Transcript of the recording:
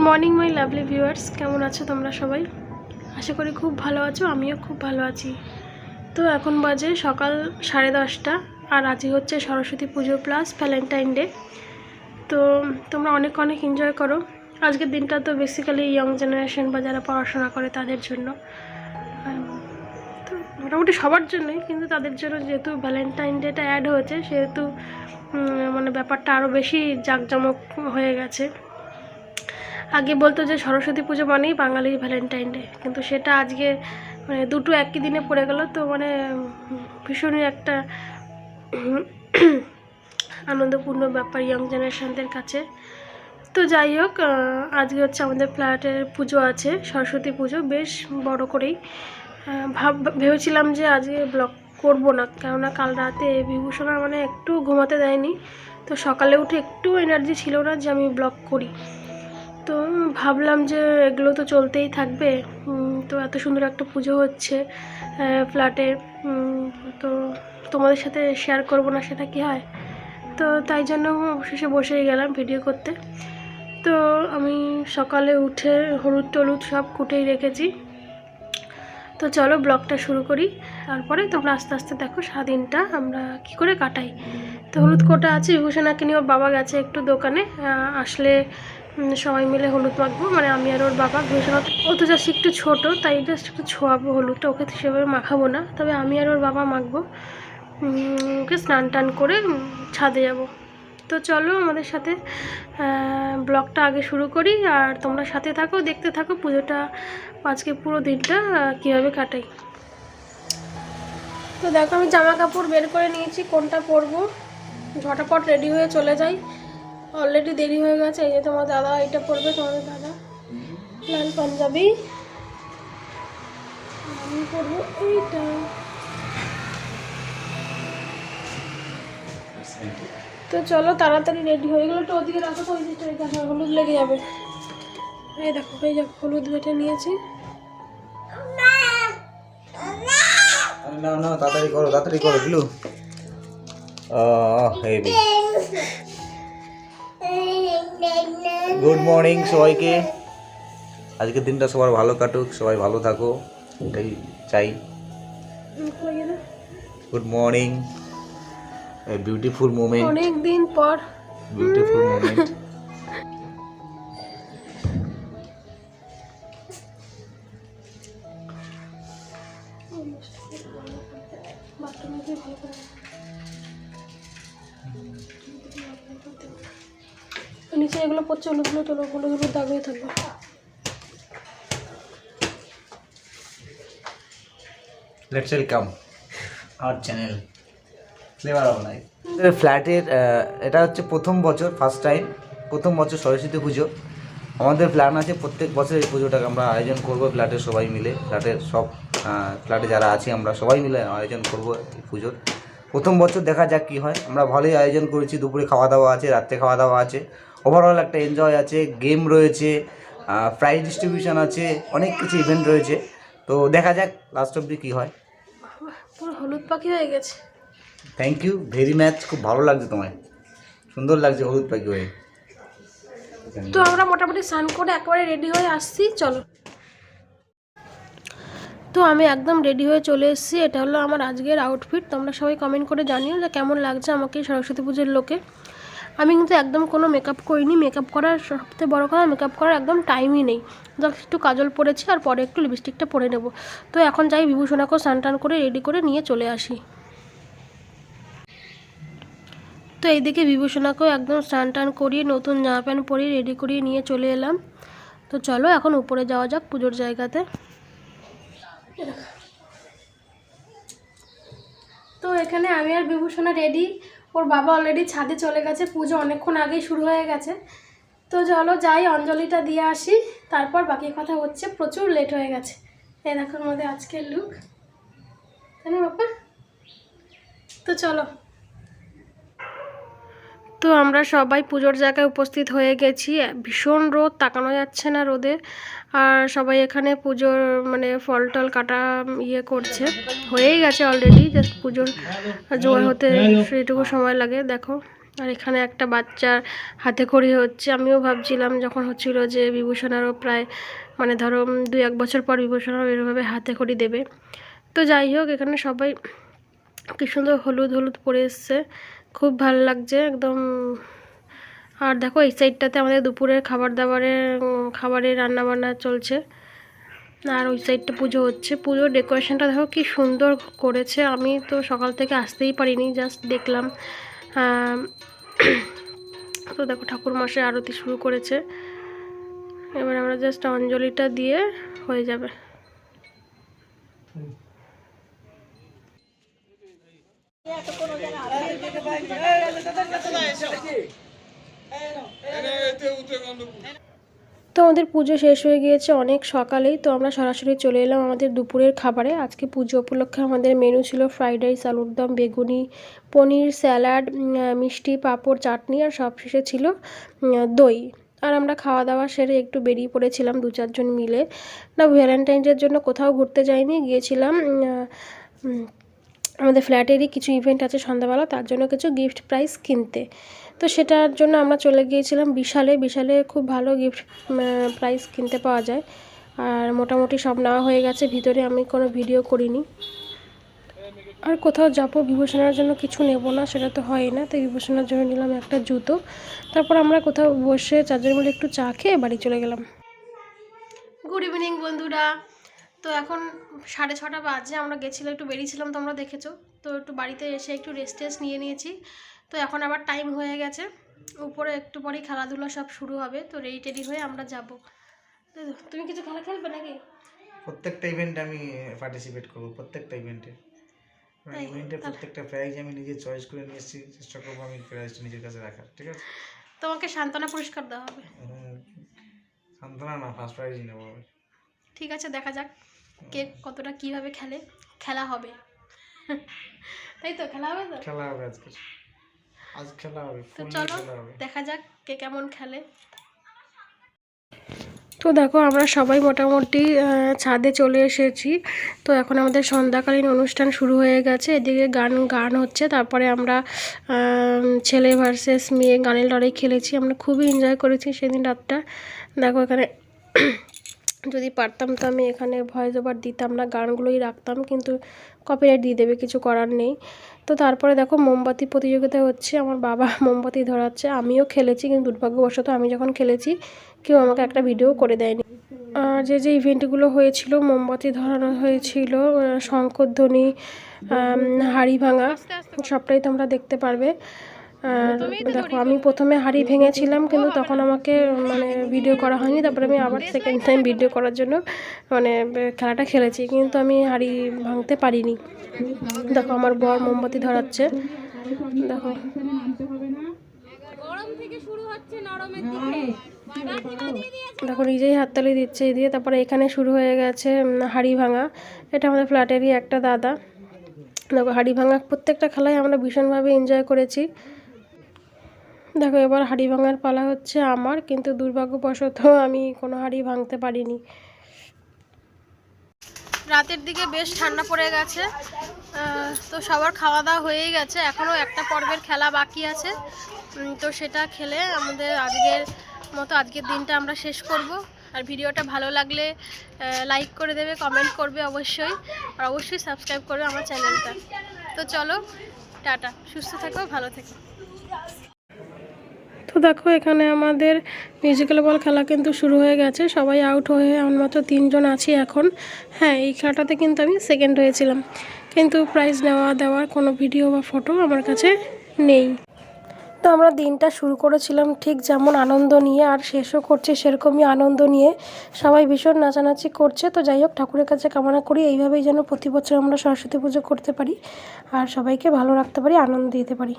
Morning my lovely viewers, কেমন আছো তোমরা সবাই? আশা করি খুব ভালো আছো, আমিও খুব ভালো আছি। তো এখন বাজে সকাল 10:30, আর আজই হচ্ছে সরস্বতী পুজো প্লাস ভ্যালেন্টাইন ডে। তো তোমরা অনেক অনেক এনজয় করো। আজকের দিনটা তো বেসিক্যালি ইয়ং জেনারেশন বা যারা পড়াশোনা করে তাদের জন্য, তো মোটামুটি সবার জন্যই, কিন্তু তাদের জন্য যেহেতু ভ্যালেন্টাইন ডেটা অ্যাড হয়েছে সেহেতু মানে ব্যাপারটা আরও বেশি জাঁকজমক হয়ে গেছে। আগে বলতো যে সরস্বতী পুজো মানেই বাঙালির ভ্যালেন্টাইন ডে, কিন্তু সেটা আজকে মানে দুটো একই দিনে পড়ে গেল। তো মানে ভীষণই একটা আনন্দপূর্ণ ব্যাপার ইয়ং জেনারেশনদের কাছে। তো যাই হোক, আজকে হচ্ছে আমাদের ফ্ল্যাটের পুজো আছে, সরস্বতী পুজো, বেশ বড় করেই। ভেবেছিলাম যে আজকে ব্লগ করবো না, কেননা কাল রাতে বিভূষণা মানে একটু ঘুমাতে দেয়নি। তো সকালে উঠে একটু এনার্জি ছিল না যে আমি ব্লগ করি। তো ভাবলাম যে এগুলো তো চলতেই থাকবে। তো এত সুন্দর একটা পুজো হচ্ছে ফ্ল্যাটে, তো তোমাদের সাথে শেয়ার করব না সেটা কি হয়? তো তাই জন্য অবশেষে বসেই গেলাম ভিডিও করতে। তো আমি সকালে উঠে হলুদ টলুদ সব কুটেই রেখেছি। তো চলো ব্লগটা শুরু করি, তারপরে তোমরা আস্তে আস্তে দেখো সারাদিনটা আমরা কি করে কাটাই। তো হলুদ কোটা আছে, বিভূষণাকে নিয়ে ওর বাবা গেছে একটু দোকানে, আসলে সবাই মিলে হলুদ মাখবো, মানে আমি আর ওর বাবা। বিভূষণা ও তো জাস্ট একটু ছোটো, তাই জাস্ট একটু ছোঁয়াবো হলুদটা, ওকে সেভাবে মাখাবো না, তবে আমি আর ওর বাবা মাখবো। ওকে স্নান টান করে ছাদে যাব। তো চলো আমাদের সাথে ব্লগটা আগে শুরু করি, আর তোমরা সাথে থাকো, দেখতে থাকো পুজোটা আজকে পুরো দিনটা কীভাবে কাটাই। তো দেখো আমি জামা কাপড় বের করে নিয়েছি, কোনটা পরবো ঝটাপট রেডি হয়ে চলে যাই। অলরেডি দেরি হয়ে গেছে। এই যে তোমার দাদা এটা পরবে, তোমাদের দাদা লাল পাঞ্জাবি, আমি পরবো এইটা। তো চলো তাড়াতাড়ি রেডি হয়ে গেলো। তো ওদিকে রাখো, তো ওই দিকটা হলুদ লেগে যাবে। এই দেখো, এই দেখো হলুদ বেটে নিয়েছি। না না, তাড়াতাড়ি করো, তাড়াতাড়ি করো বিলু। গুড মর্নিং সবাইকে। আজকের দিনটা সবার ভালো কাটুক, সবাই ভালো থাকো, এটাই চাই। গুড মর্নিং, বিউটিফুল মোমেন্ট, অনেক দিন পর বিউটিফুল মোমেন্ট। নিচে এগুলো পড়ছে, হলুদগুলো তোলো, হলুদ হলুদ দাগ হয়ে থাকবে। Let's welcome our channel flavour of life. ফ্ল্যাটের এটা হচ্ছে প্রথম বছর, ফার্স্ট টাইম, প্রথম বছর সরস্বতী পুজো। আমাদের প্ল্যান আছে প্রত্যেক বছর এই পুজোটাকে আমরা আয়োজন করব ফ্ল্যাটের সবাই মিলে, ফ্ল্যাটের সব ফ্ল্যাটে যারা আছি আমরা সবাই মিলে আয়োজন করব এই পুজোর। প্রথম বছর দেখা যাক কী হয়। আমরা ভালোই আয়োজন করেছি, দুপুরে খাওয়া দাওয়া আছে, রাত্রে খাওয়া দাওয়া আছে, ওভারঅল একটা এনজয় আছে, গেম রয়েছে, প্রাইজ ডিস্ট্রিবিউশন আছে, অনেক কিছু ইভেন্ট রয়েছে। তো দেখা যাক লাস্ট অবধি কী হয়। পুরো হলুদ পাখি হয়ে গেছে। থ্যাংক ইউ ভেরি মাচ, খুব ভালো লাগছে তোমায়, সুন্দর লাগছে হলুদ পাখি হয়ে। তো আমরা মোটামুটি স্নান করে একেবারে রেডি হয়ে আসছি, চলো। তো আমি একদম রেডি হয়ে চলে এসেছি, এটা হলো আমার আজকের আউটফিট। তোমরা সবাই কমেন্ট করে জানিও যে কেমন লাগছে আমাকে সরস্বতী পুজোর লোকে। আমি কিন্তু একদম কোনো মেকআপ করিনি, মেকআপ করার সবথেকে বড় কথা মেকআপ করার একদম টাইমই নেই। জাস্ট একটু কাজল পরেছি আর পরে একটু লিপস্টিকটা পরে নেব। তো এখন যাই বিভূষণাকেও স্নান টান করে রেডি করে নিয়ে চলে আসি। তো এইদিকে বিভূষণাকেও একদম স্নান টান করিয়ে নতুন জামা প্যান্ট পরিয়ে রেডি করিয়ে নিয়ে চলে এলাম। তো চলো এখন উপরে যাওয়া যাক পুজোর জায়গাতে। তো এখানে আমি আর বিভূষণা রেডি, ওর বাবা অলরেডি ছাদে চলে গেছে, পুজো অনেকক্ষণ আগেই শুরু হয়ে গেছে। তো চলো যাই অঞ্জলিটা দিয়ে আসি, তারপর বাকি কথা হচ্ছে। প্রচুর লেট হয়ে গেছে। এই দেখো আমাদের আজকের লুক, তাই না বাবা? তো চলো। তো আমরা সবাই পুজোর জায়গায় উপস্থিত হয়ে গেছি। ভীষণ রোদ, তাকানো যাচ্ছে না রোদে। আর সবাই এখানে পুজোর মানে ফল টল কাটা করছে, হয়েই গেছে অলরেডি, জাস্ট পুজোর জোগাড় হতে সেইটুকু সময় লাগে। দেখো আর এখানে একটা বাচ্চার হাতে খড়ি হচ্ছে। আমিও ভাবছিলাম যখন হচ্ছিল যে বিভূষণারও প্রায় মানে ধরো 2-1 বছর পর বিভূষণারও এরভাবে হাতে খড়ি দেবে। তো যাই হোক, এখানে সবাই কি সুন্দর হলুদ হলুদ পরে এসছে, খুব ভালো লাগছে একদম। আর দেখো এই সাইডটাতে আমাদের দুপুরের খাবারের রান্নাবান্না চলছে, আর ওই সাইডটা পুজো হচ্ছে। পুজোর ডেকোরেশনটা দেখো কি সুন্দর করেছে। আমি তো সকাল থেকে আসতেই পারিনি, জাস্ট দেখলাম। তো দেখো ঠাকুরমশাই আরতি শুরু করেছে। এবার আমরা জাস্ট অঞ্জলিটা দিয়ে হয়ে যাবে। তো আমাদের পুজো শেষ হয়ে গিয়েছে অনেক সকালেই। তো আমরা সরাসরি চলে এলাম আমাদের দুপুরের খাবারে। আজকে পুজো উপলক্ষে আমাদের মেনু ছিল ফ্রাইড রাইস, আলুর দম, বেগুনি, পনির, স্যালাড, মিষ্টি, পাঁপড়, চাটনি, আর সবশেষে ছিল দই। আর আমরা খাওয়া দাওয়া সেরে একটু বেরিয়ে পড়েছিলাম 2-4 জন মিলে। না, ভ্যালেন্টাইন্সের জন্য কোথাও ঘুরতে যাইনি, গিয়েছিলাম আমাদের ফ্ল্যাটেরই কিছু ইভেন্ট আছে সন্ধ্যাবেলা, তার জন্য কিছু গিফট প্রাইজ কিনতে। তো সেটার জন্য আমরা চলে গিয়েছিলাম বিশালে খুব ভালো গিফট প্রাইজ কিনতে পাওয়া যায়। আর মোটামুটি সব নেওয়া হয়ে গেছে, ভিতরে আমি কোনো ভিডিও করিনি। আর কোথাও যাবো বিভূষণার জন্য কিছু নেব না, সেটা তো হয় না। তো বিভূষণার জন্য নিলাম একটা জুতো। তারপর আমরা কোথাও বসে 4 জন মিলে একটু চা খেয়ে বাড়ি চলে গেলাম। গুড ইভিনিং বন্ধুরা। তো এখন 6:30 বাজে। আমরা গেছিলাম, একটু বেরিয়েছিলাম, তোমরা দেখেছো। তো একটু বাড়িতে এসে একটু রেস্ট নিয়ে নিয়েছি। তো এখন আবার টাইম হয়ে গেছে, উপরে একটু পরেই খেলাধুলা সব শুরু হবে। তো রেডি হয়ে আমরা যাব। তুমি কিছু খেলা খেলবে নাকি? প্রত্যেকটা ইভেন্টে আমি পার্টিসিপেট করবো, প্রত্যেকটা ইভেন্টে প্রত্যেকটা প্রাইজ আমি নিজে চয়েস করে নিয়ে এসেছি। চেষ্টা করবো আমি প্রাইজটা নিজের কাছে রাখার, ঠিক আছে? তোমাকে সান্ত্বনা পুরস্কার দেওয়া হবে। সান্ত্বনা না, ফার্স্ট প্রাইজই নেবো। ঠিক আছে, দেখা যাক কে কতটা কিভাবে খেলা হবে। তাই তো, খেলা হবে। তো খেলা হবে আজ খেলা হবে। তো চলো দেখা যাক কে কেমন খেলে। তো দেখো আমরা সবাই মোটামুটি ছাদে চলে এসেছি। তো এখন আমাদের সন্ধ্যাকালীন অনুষ্ঠান শুরু হয়ে গেছে। এদিকে গান হচ্ছে। তারপরে আমরা ছেলে ভার্সেস মেয়ে গানের লড়াই খেলেছি। আমরা খুবই এনজয় করেছি সেদিন রাতটা। দেখো এখানে যদি পারতাম তো আমি এখানে ভয়েস ওভার দিতাম না, গানগুলোই রাখতাম, কিন্তু কপিরাইট দিয়ে দেবে, কিছু করার নেই। তো তারপরে দেখো মোমবাতি প্রতিযোগিতা হচ্ছে। আমার বাবা মোমবাতি ধরাচ্ছে, আমিও খেলেছি, কিন্তু দুর্ভাগ্যবশত আমি যখন খেলেছি কেউ আমাকে একটা ভিডিও করে দেয়নি। যে ইভেন্টগুলো হয়েছিল, মোমবাতি ধরানো হয়েছিল, শঙ্খধ্বনি, হাঁড়ি ভাঙা, সবটাই তোমরা দেখতে পারবে। দেখো আমি প্রথমে হাঁড়ি ভেঙেছিলাম, কিন্তু তখন আমাকে মানে ভিডিও করা হয়নি। তারপরে আমি আবার সেকেন্ড টাইম ভিডিও করার জন্য মানে খেলাটা খেলেছি, কিন্তু আমি হাঁড়ি ভাঙতে পারিনি। দেখো আমার বর মোমবাতি ধরাচ্ছে। দেখো দেখো নিজেই হাততালি দিচ্ছে এই দিয়ে। তারপরে এখানে শুরু হয়ে গেছে হাঁড়ি ভাঙা। এটা আমাদের ফ্ল্যাটেরই একটা দাদা। দেখো হাঁড়ি ভাঙা প্রত্যেকটা খেলায় আমরা ভীষণভাবে এনজয় করেছি। দেখো এবার হাঁড়ি ভাঙার পালা হচ্ছে আমার, কিন্তু দুর্ভাগ্যবশত আমি কোনো হাঁড়ি ভাঙতে পারিনি। রাতের দিকে বেশ ঠান্ডা পড়ে গেছে। তো সবার খাওয়া দাওয়া হয়েই গেছে, এখনও একটা পর্বের খেলা বাকি আছে। তো সেটা খেলে আমাদের আজকের দিনটা আমরা শেষ করব। আর ভিডিওটা ভালো লাগলে লাইক করে দেবে, কমেন্ট করবে অবশ্যই, আর অবশ্যই সাবস্ক্রাইব করবে আমার চ্যানেলটা। তো চলো টাটা, সুস্থ থেকো, ভালো থেকো। তো দেখো এখানে আমাদের মিউজিক্যাল বল খেলা কিন্তু শুরু হয়ে গেছে। সবাই আউট হয়ে আমরা মাত্র 3 জন আছি এখন। হ্যাঁ, এই খেলাটাতে কিন্তু আমি সেকেন্ড হয়েছিলাম, কিন্তু প্রাইজ দেওয়ার কোনো ভিডিও বা ফটো আমার কাছে নেই। তো আমরা দিনটা শুরু করেছিলাম ঠিক যেমন আনন্দ নিয়ে, আর শেষও করছি সেরকমই আনন্দ নিয়ে। সবাই ভীষণ নাচানাচি করছে। তো যাই হোক, ঠাকুরের কাছে কামনা করি এইভাবেই যেন প্রতি বছর আমরা সরস্বতী পুজো করতে পারি, আর সবাইকে ভালো রাখতে পারি, আনন্দ দিতে পারি।